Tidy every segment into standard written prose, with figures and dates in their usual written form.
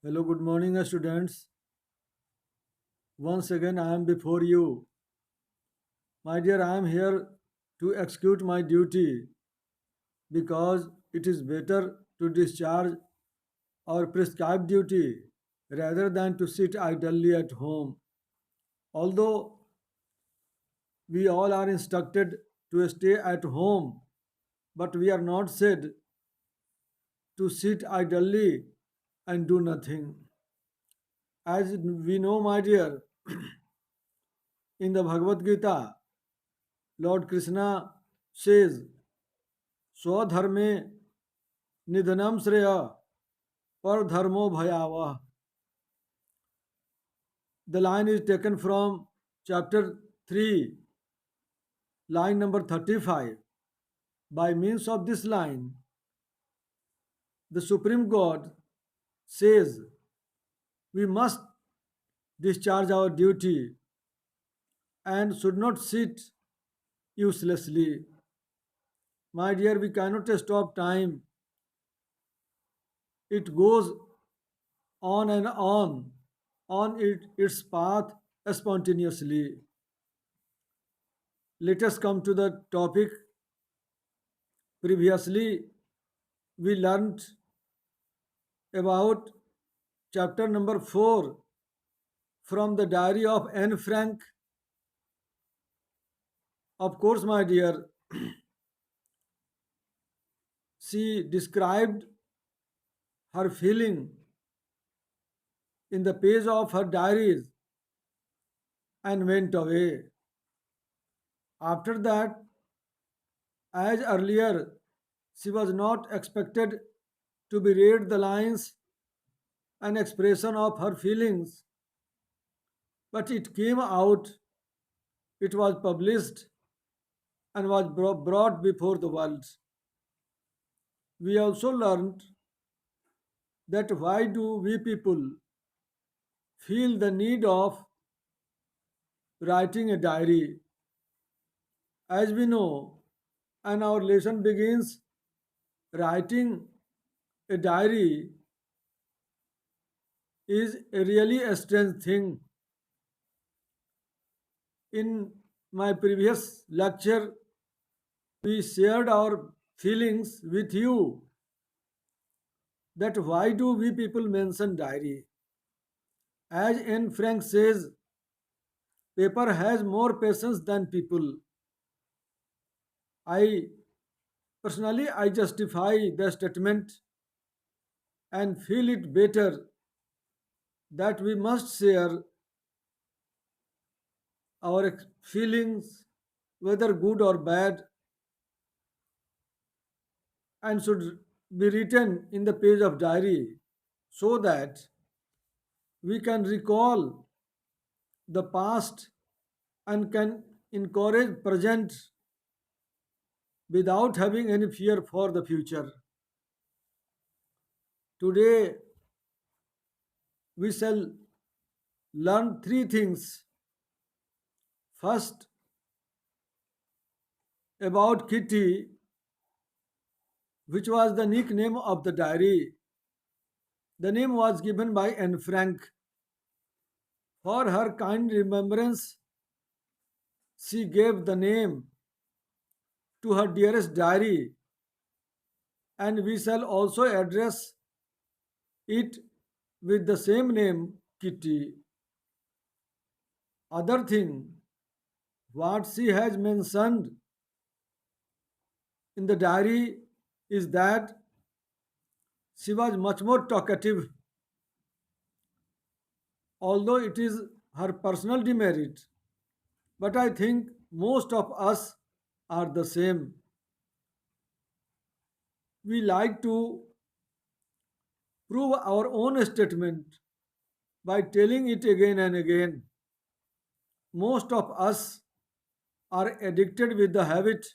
Hello, good morning, students. Once again, I am before you. My dear, I am here to execute my duty because it is better to discharge our prescribed duty rather than to sit idly at home. Although we all are instructed to stay at home, but we are not said to sit idly and do nothing. As we know, my dear, in the Bhagavad Gita, Lord Krishna says, स्वधर्मे निधनम श्रेय पर धर्मो भयावह. The line is taken from chapter 3, line number 35. By means of this line, the Supreme God says we must discharge our duty and should not sit uselessly. My dear, we cannot stop time. It goes on and on its path spontaneously. Let us come to the topic. Previously, we learned about chapter number 4 from the diary of Anne Frank. Of course, my dear, she described her feeling in the page of her diaries and went away. After that, as earlier, she was not expected to be read the lines and expression of her feelings, but it came out, it was published, and was brought before the world. We also learned that why do we people feel the need of writing a diary. As we know, and our lesson begins, writing a diary is a really a strange thing. In my previous lecture, we shared our feelings with you that why do we people mention diary. As Anne Frank says, paper has more patience than people. I personally I justify the statement and feel it better that we must share our feelings, whether good or bad, and should be written in the page of diary so that we can recall the past and can encourage present without having any fear for the future. Today we shall learn three things. First, about Kitty, which was the nickname of the diary. The name was given by Anne Frank. For her kind remembrance, she gave the name to her dearest diary, and we shall also address it with the same name, Kitty. Other thing, what she has mentioned in the diary is that she was much more talkative, although it is her personal demerit. But I think most of us are the same. We like to prove our own statement by telling it again and again. Most of us are addicted with the habit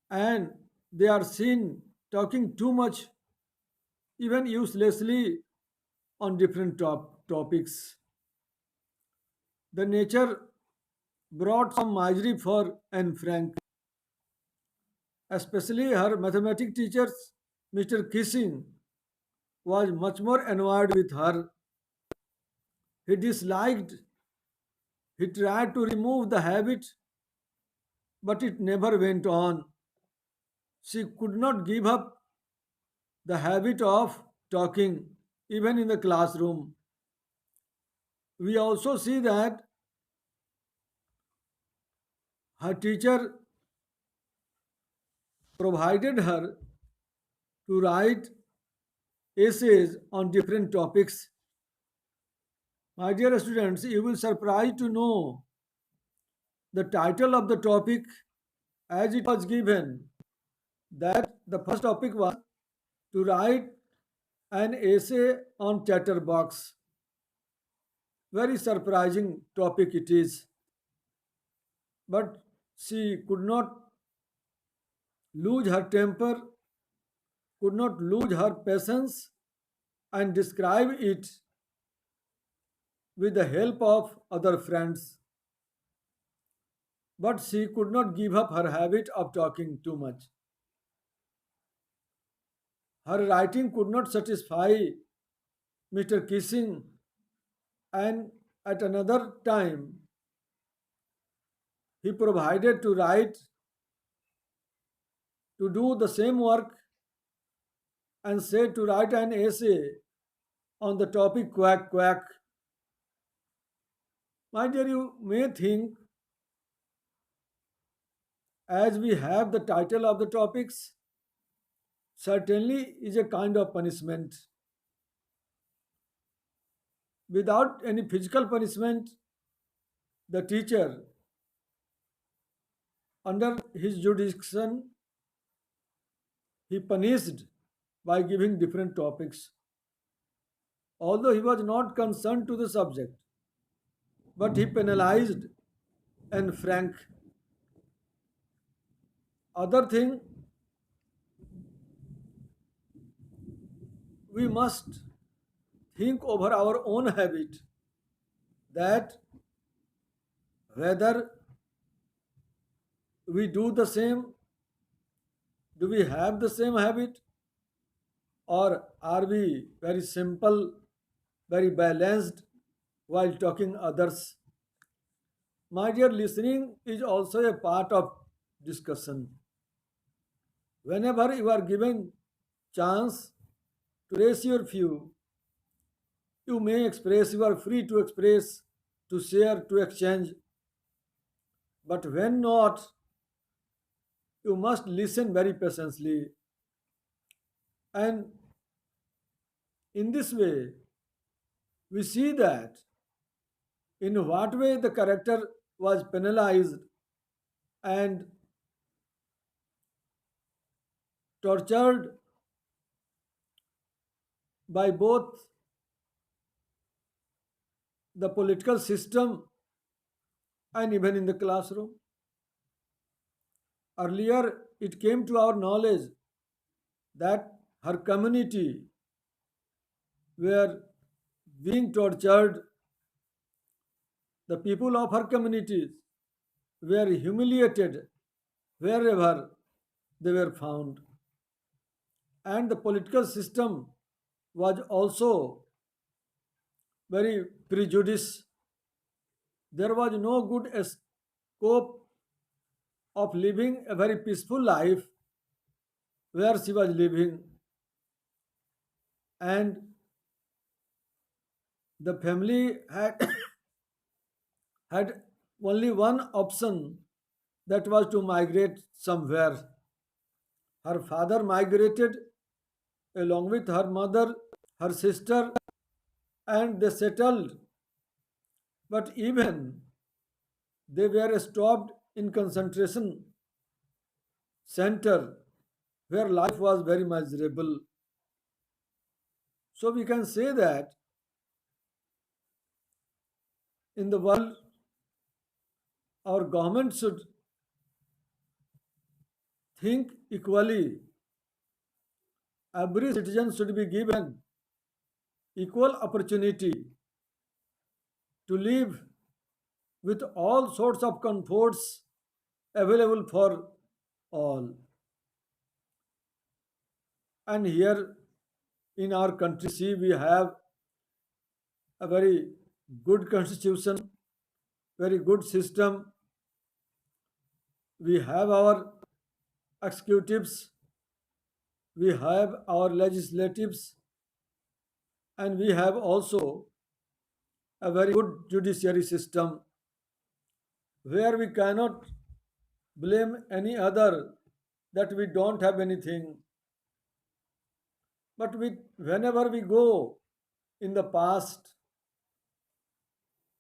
and they are seen talking too much, even uselessly, on different topics. The nature brought some misery for Anne Frank, especially her mathematics teachers, Mr. Kissing, was much more annoyed with her. He disliked, he tried to remove the habit, but it never went on. She could not give up the habit of talking, even in the classroom. We also see that her teacher provided her to write essays on different topics. My dear students, you will surprised to know the title of the topic as it was given, that the first topic was to write an essay on chatterbox. Very surprising topic it is, but she could not lose her temper, could not lose her patience, and describe it with the help of other friends. But she could not give up her habit of talking too much. Her writing could not satisfy Mr. Kissing, and at another time he provided to write to do the same work and said to write an essay on the topic quack quack. My dear, you may think, as we have the title of the topics, certainly is a kind of punishment. Without any physical punishment, the teacher, under his jurisdiction, he punished by giving different topics. Although he was not concerned to the subject, but he penalized and frank. Other thing, we must think over our own habit, that whether we do the same, do we have the same habit, or are we very simple, very balanced while talking others? My dear, listening is also a part of discussion. Whenever you are given chance to raise your view, you may express, you are free to express, to share, to exchange. But when not, you must listen very patiently. And in this way, we see that in what way the character was penalized and tortured by both the political system and even in the classroom. Earlier, it came to our knowledge that her community were being tortured, the people of her communities were humiliated wherever they were found, and the political system was also very prejudiced. There was no good scope of living a very peaceful life where she was living, and the family had had only one option, that was to migrate somewhere. Her father migrated along with her mother, her sister, and they settled. But even they were stopped in concentration center where life was very miserable. So we can say that in the world, our government should think equally. Every citizen should be given equal opportunity to live with all sorts of comforts available for all. And here in our country. See, we have a very good constitution, very good system. We have our executives, we have our legislatives, and we have also a very good judiciary system where we cannot blame any other that we don't have anything. But whenever we go in the past,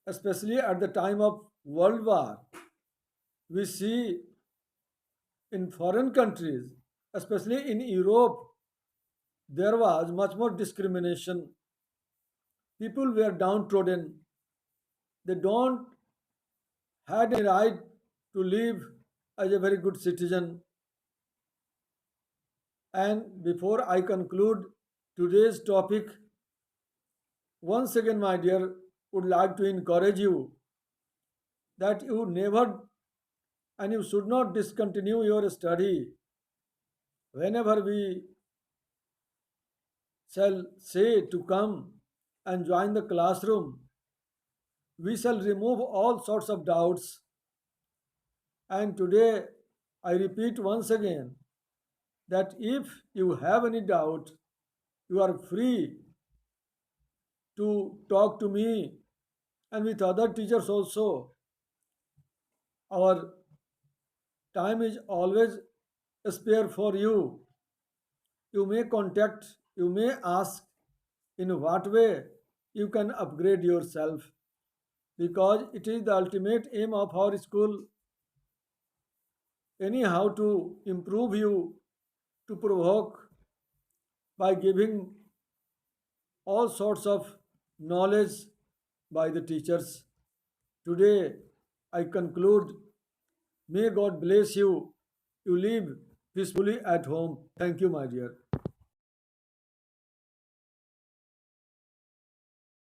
especially at the time of World War, we see in foreign countries, especially in Europe, there was much more discrimination. People were downtrodden. They don't had a right to live as a very good citizen. And before I conclude today's topic, once again, my dear, would like to encourage you that you never and you should not discontinue your study. Whenever we shall say to come and join the classroom, we shall remove all sorts of doubts. And today, I repeat once again that if you have any doubt, you are free to talk to me and with other teachers also. Our time is always spare for you. You may contact, you may ask in what way you can upgrade yourself, because it is the ultimate aim of our school anyhow to improve you, to provoke by giving all sorts of knowledge by the teachers. Today I conclude. May God bless you. You live peacefully at home. Thank you, my dear.